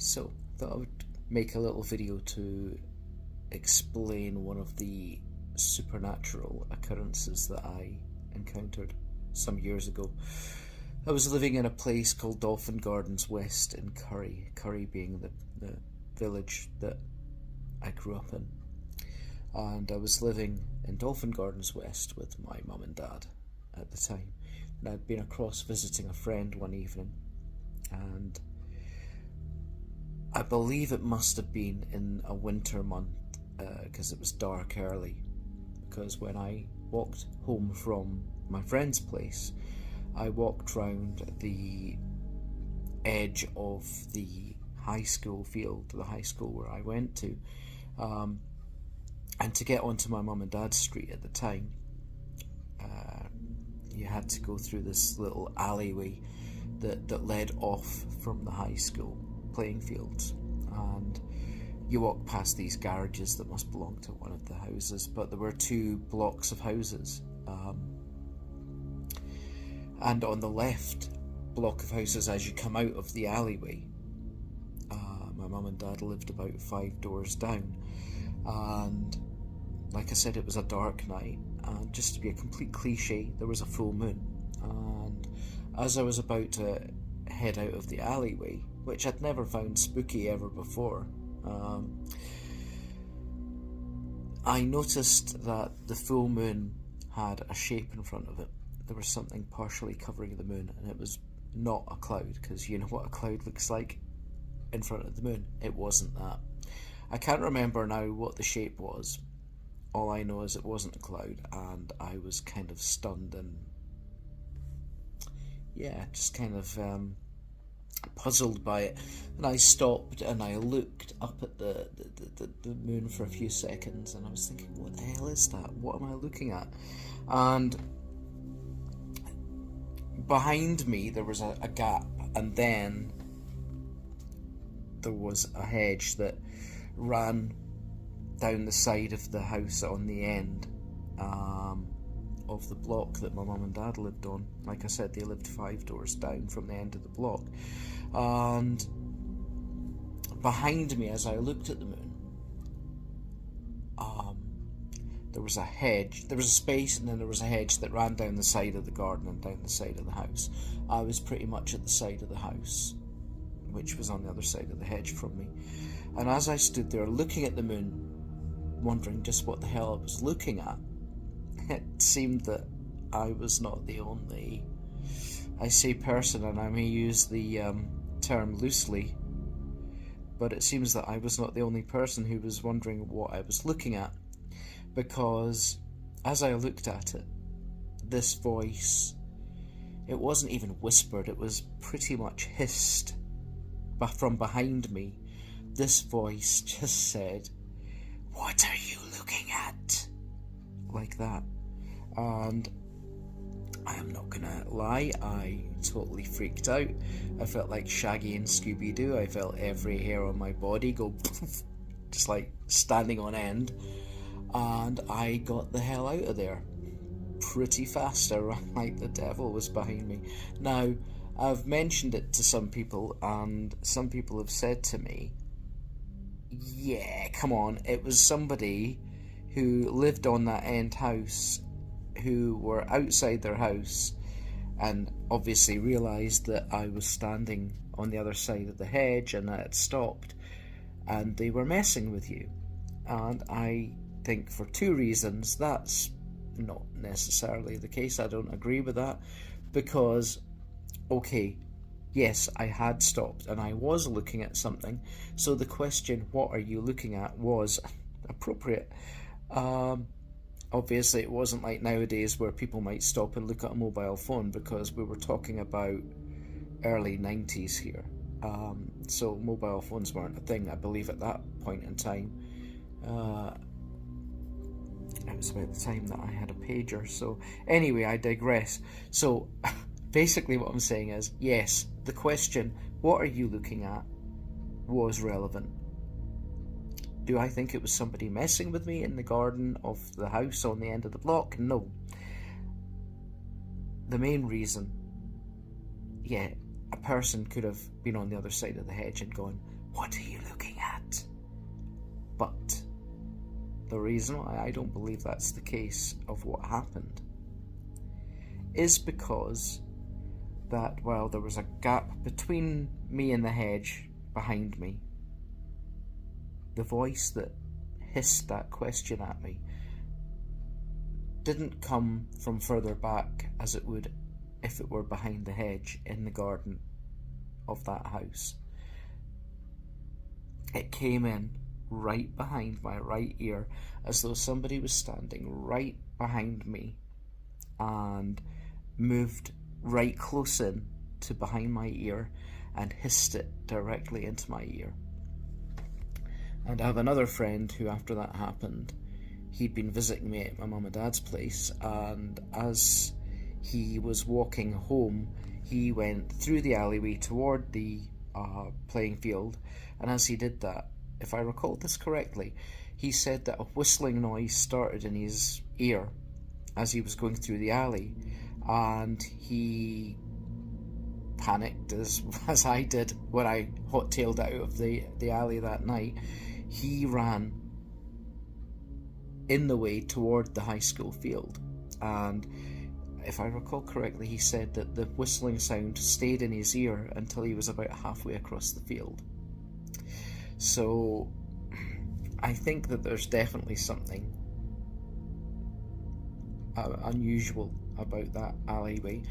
So, thought I would make a little video to explain one of the supernatural occurrences that I encountered some years ago. I was living in a place called Dolphin Gardens West in Curry being the village that I grew up in. And I was living in Dolphin Gardens West with my mum and dad at the time. And I'd been across visiting a friend one evening, and I believe it must have been in a winter month, because it was dark early. Because when I walked home from my friend's place, I walked round the edge of the high school field, the high school where I went to, and to get onto my mum and dad's street at the time, you had to go through this little alleyway that led off from the high school playing fields, and you walk past these garages that must belong to one of the houses, but there were two blocks of houses, and on the left block of houses as you come out of the alleyway, my mum and dad lived about 5 doors down, and like I said, it was a dark night, and just to be a complete cliche, there was a full moon, and as I was about to head out of the alleyway, which I'd never found spooky ever before, I noticed that the full moon had a shape in front of it. There was something partially covering the moon, and it was not a cloud, because you know what a cloud looks like in front of the moon. It wasn't that. I can't remember now what the shape was. All I know is it wasn't a cloud, and I was kind of stunned and just kind of puzzled by it. And I stopped and I looked up at the moon for a few seconds, and I was thinking, what the hell is that? What am I looking at? And behind me there was a gap, and then there was a hedge that ran down the side of the house on the end of the block that my mum and dad lived on. Like I said, they lived 5 doors down from the end of the block. And behind me, as I looked at the moon, there was a hedge. There was a space, and then there was a hedge that ran down the side of the garden and down the side of the house. I was pretty much at the side of the house, which was on the other side of the hedge from me. And as I stood there looking at the moon, wondering just what the hell I was looking at, it seemed that I was not the only, I say person, and I may use the term loosely, but it seems that I was not the only person who was wondering what I was looking at, because as I looked at it, this voice, it wasn't even whispered, it was pretty much hissed from behind me. This voice just said, "What are you looking at?" Like that. And I am not gonna lie, I totally freaked out. I felt like Shaggy and Scooby-Doo. I felt every hair on my body go just like standing on end. And I got the hell out of there pretty fast. I ran like the devil was behind me. Now, I've mentioned it to some people, and some people have said to me, yeah, come on, it was somebody who lived on that end house, who were outside their house and obviously realised that I was standing on the other side of the hedge and I had stopped, and they were messing with you. And I think for 2 reasons that's not necessarily the case. I don't agree with that, because okay, yes, I had stopped and I was looking at something, so the question, what are you looking at, was appropriate. Obviously it wasn't like nowadays where people might stop and look at a mobile phone, because we were talking about early 90s here, so mobile phones weren't a thing, I believe, at that point in time. It was about the time that I had a pager. So anyway, I digress. So basically what I'm saying is, yes, the question, what are you looking at, was relevant. Do I think it was somebody messing with me in the garden of the house on the end of the block? No. The main reason, a person could have been on the other side of the hedge and gone, "What are you looking at?" But the reason why I don't believe that's the case of what happened is because that while there was a gap between me and the hedge behind me, the voice that hissed that question at me didn't come from further back as it would if it were behind the hedge in the garden of that house. It came in right behind my right ear, as though somebody was standing right behind me and moved right close in to behind my ear and hissed it directly into my ear. And I have another friend who, after that happened, he'd been visiting me at my mum and dad's place, and as he was walking home, he went through the alleyway toward the playing field, and as he did that, if I recall this correctly, he said that a whistling noise started in his ear as he was going through the alley, and he panicked as I did when I hot-tailed out of the alley that night. He ran in the way toward the high school field, and if I recall correctly, he said that the whistling sound stayed in his ear until he was about halfway across the field. So I think that there's definitely something unusual about that alleyway,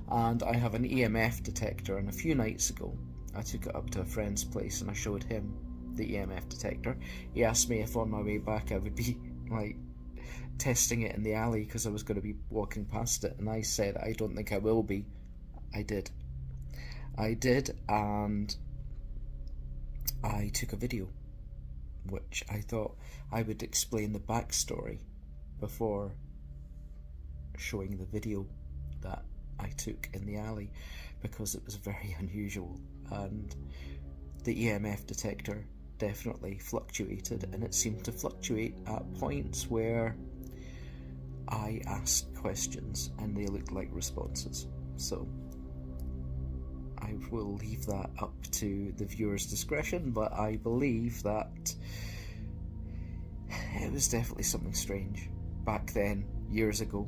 and I have an EMF detector, and a few nights ago I took it up to a friend's place and I showed him the EMF detector. He asked me if on my way back I would be testing it in the alley because I was going to be walking past it, and I said I don't think I will be. I did, and I took a video, which I thought I would explain the backstory before showing the video that I took in the alley, because it was very unusual, and the EMF detector definitely fluctuated, and it seemed to fluctuate at points where I asked questions and they looked like responses. So I will leave that up to the viewer's discretion, but I believe that it was definitely something strange back then, years ago,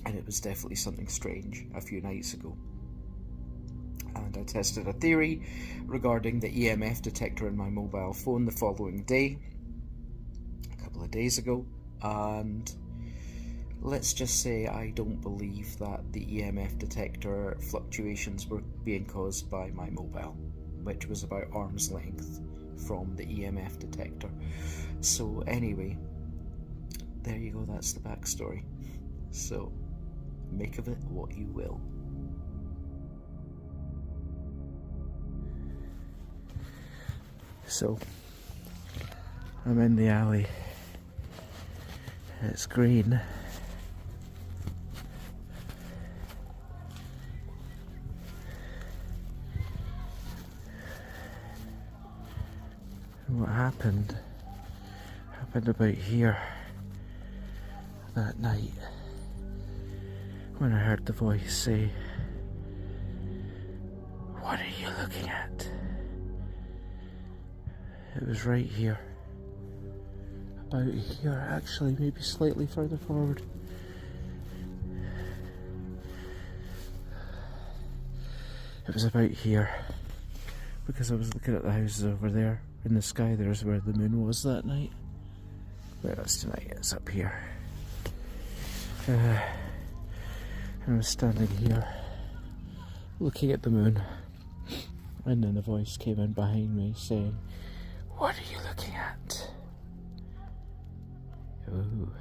and it was definitely something strange a few nights ago. And I tested a theory regarding the EMF detector in my mobile phone the following day, a couple of days ago, and let's just say I don't believe that the EMF detector fluctuations were being caused by my mobile, which was about arm's length from the EMF detector. So anyway, there you go, that's the backstory. So make of it what you will. So I'm in the alley. It's green. What happened about here that night when I heard the voice say, "What are you looking at?" It was right here, about here actually, maybe slightly further forward. It was about here, because I was looking at the houses over there in the sky. There's where the moon was that night. Where else tonight? It's up here. And I was standing here looking at the moon, and then a voice came in behind me saying, "What are you looking at?" Ooh.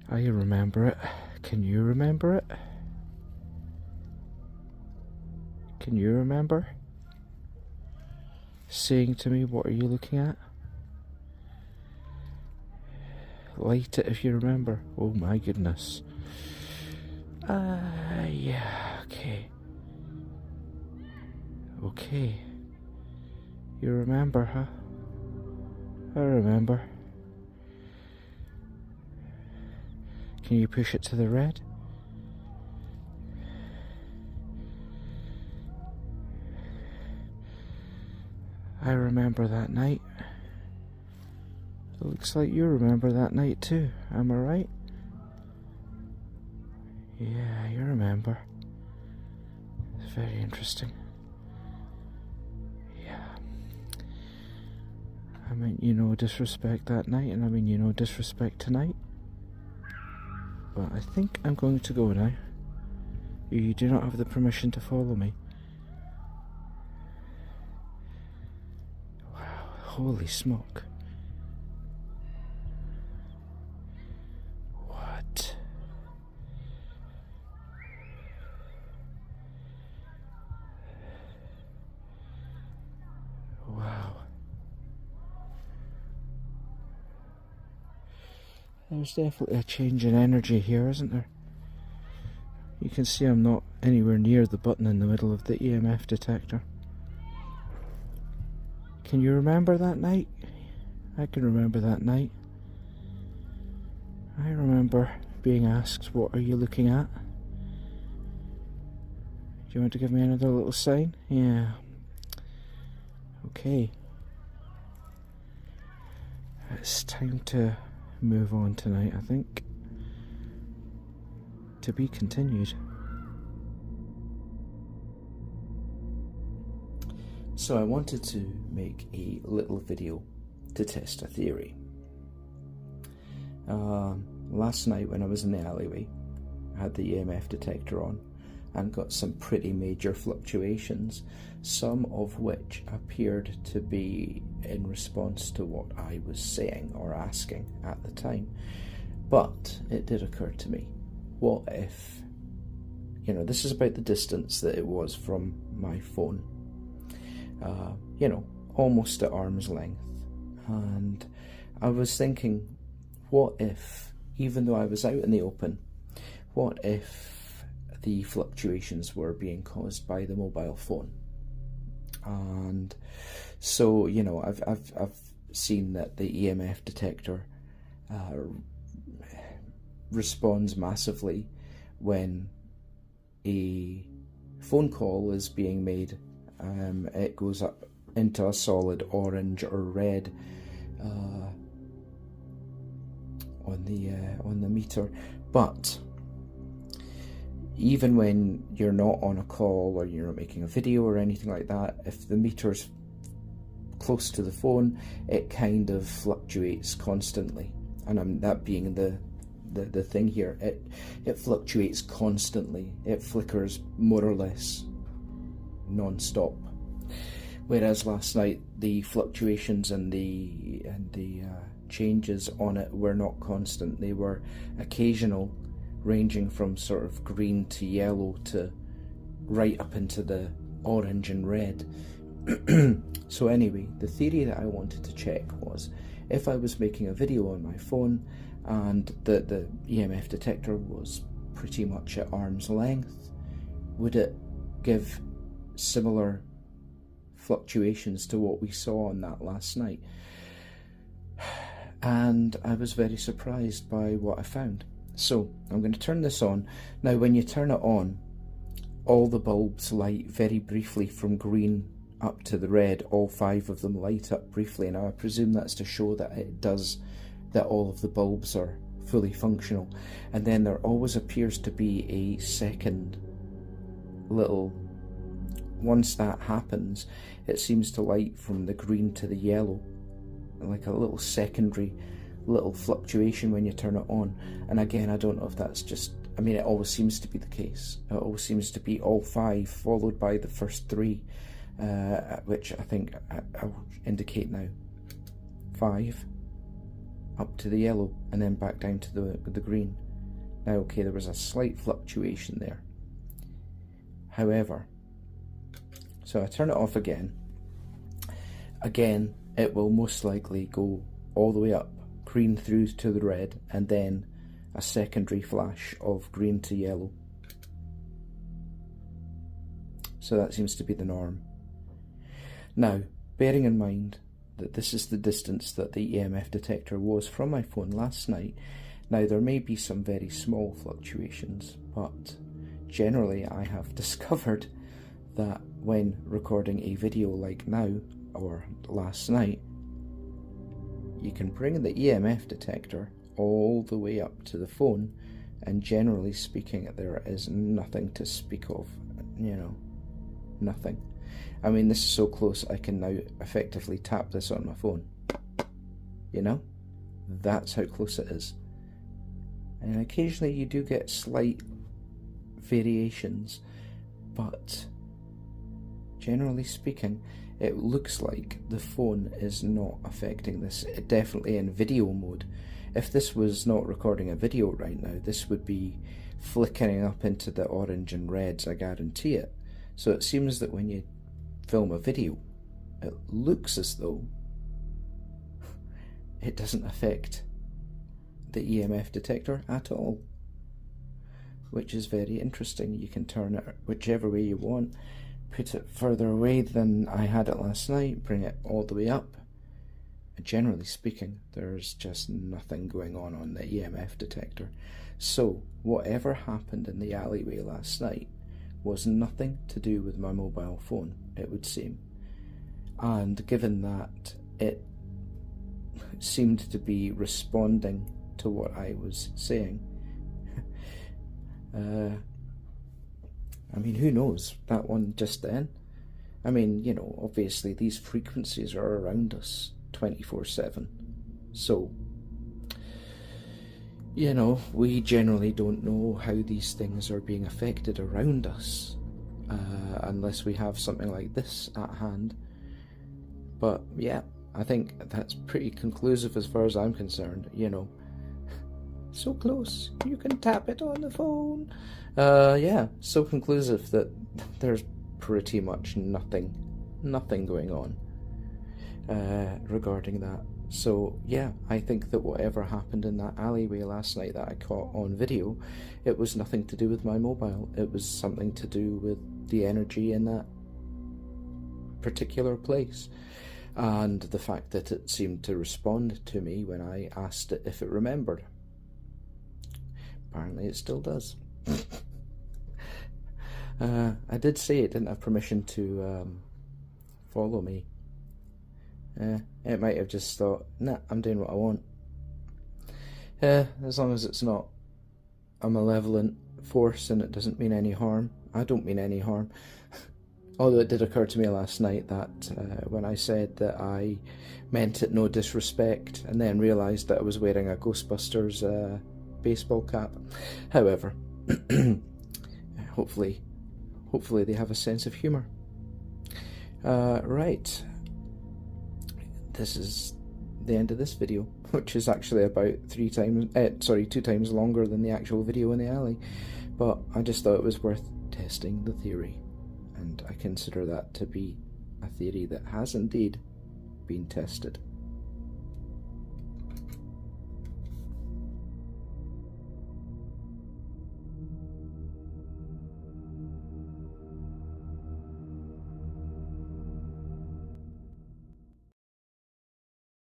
I remember it. Can you remember it? Can you remember saying to me, "What are you looking at?" Light it if you remember. Oh my goodness. Yeah, okay. Okay. You remember, huh? I remember. Can you push it to the red? I remember that night. It looks like you remember that night too, am I right? Yeah, you remember. It's very interesting. Yeah. I meant you no disrespect that night, and I mean you no disrespect tonight. But I think I'm going to go now. You do not have the permission to follow me. Wow, holy smoke. What? Wow. There's definitely a change in energy here, isn't there? You can see I'm not anywhere near the button in the middle of the EMF detector. Can you remember that night? I can remember that night. I remember being asked, what are you looking at? Do you want to give me another little sign? Yeah. Okay. It's time to move on tonight, I think. To be continued. So I wanted to make a little video to test a theory. Last night when I was in the alleyway, I had the EMF detector on and got some pretty major fluctuations, some of which appeared to be in response to what I was saying or asking at the time. But it did occur to me, what if, this is about the distance that it was from my phone, almost at arm's length. And I was thinking, what if, even though I was out in the open, what if the fluctuations were being caused by the mobile phone? And so, I've seen that the EMF detector responds massively when a phone call is being made. It goes up into a solid orange or red on the meter. But even when you're not on a call or you're not making a video or anything like that, if the meter's close to the phone, it kind of fluctuates constantly. And that being the thing here, it fluctuates constantly. It flickers more or less non-stop. Whereas last night the fluctuations and the changes on it were not constant. They were occasional, ranging from sort of green to yellow to right up into the orange and red. So anyway, the theory that I wanted to check was, if I was making a video on my phone and the EMF detector was pretty much at arm's length, would it give similar fluctuations to what we saw on that last night? And I was very surprised by what I found. So I'm going to turn this on. Now when you turn it on, all the bulbs light very briefly from green up to the red. All 5 of them light up briefly. Now I presume that's to show that all of the bulbs are fully functional. And then there always appears to be a second little, once that happens, it seems to light from the green to the yellow, like a little secondary little fluctuation when you turn it on. And again, I don't know if that's just, it always seems to be the case. It always seems to be all 5 followed by the first 3, which I think I'll indicate now. 5 up to the yellow and then back down to the green. Now okay, there was a slight fluctuation there. However, so I turn it off again, it will most likely go all the way up, green through to the red, and then a secondary flash of green to yellow. So that seems to be the norm. Now, bearing in mind that this is the distance that the EMF detector was from my phone last night, now there may be some very small fluctuations, but generally I have discovered that when recording a video like now or last night, you can bring the EMF detector all the way up to the phone, and generally speaking, there is nothing to speak of, nothing. I mean, this is so close I can now effectively tap this on my phone. That's how close it is. And occasionally you do get slight variations, but generally speaking, it looks like the phone is not affecting this. Definitely in video mode. If this was not recording a video right now, this would be flickering up into the orange and reds, I guarantee it. So it seems that when you film a video, it looks as though it doesn't affect the EMF detector at all, which is very interesting. You can turn it whichever way you want, put it further away than I had it last night, bring it all the way up. Generally speaking, there's just nothing going on the EMF detector. So whatever happened in the alleyway last night was nothing to do with my mobile phone, it would seem. And given that it seemed to be responding to what I was saying, I mean, who knows, that one just then. I mean, obviously these frequencies are around us 24/7, so we generally don't know how these things are being affected around us unless we have something like this at hand. But yeah, I think that's pretty conclusive as far as I'm concerned. So close, you can tap it on the phone. Yeah, so conclusive that there's pretty much nothing going on regarding that. So yeah, I think that whatever happened in that alleyway last night that I caught on video, it was nothing to do with my mobile. It was something to do with the energy in that particular place, and the fact that it seemed to respond to me when I asked it if it remembered. Apparently it still does. I did say it didn't have permission to follow me. It might have just thought, nah, I'm doing what I want. As long as it's not a malevolent force and it doesn't mean any harm. I don't mean any harm. Although it did occur to me last night that when I said that I meant it no disrespect, and then realised that I was wearing a Ghostbusters baseball cap. However, hopefully they have a sense of humour. Right. This is the end of this video, which is actually about 2 times longer than the actual video in the alley. But I just thought it was worth testing the theory, and I consider that to be a theory that has indeed been tested.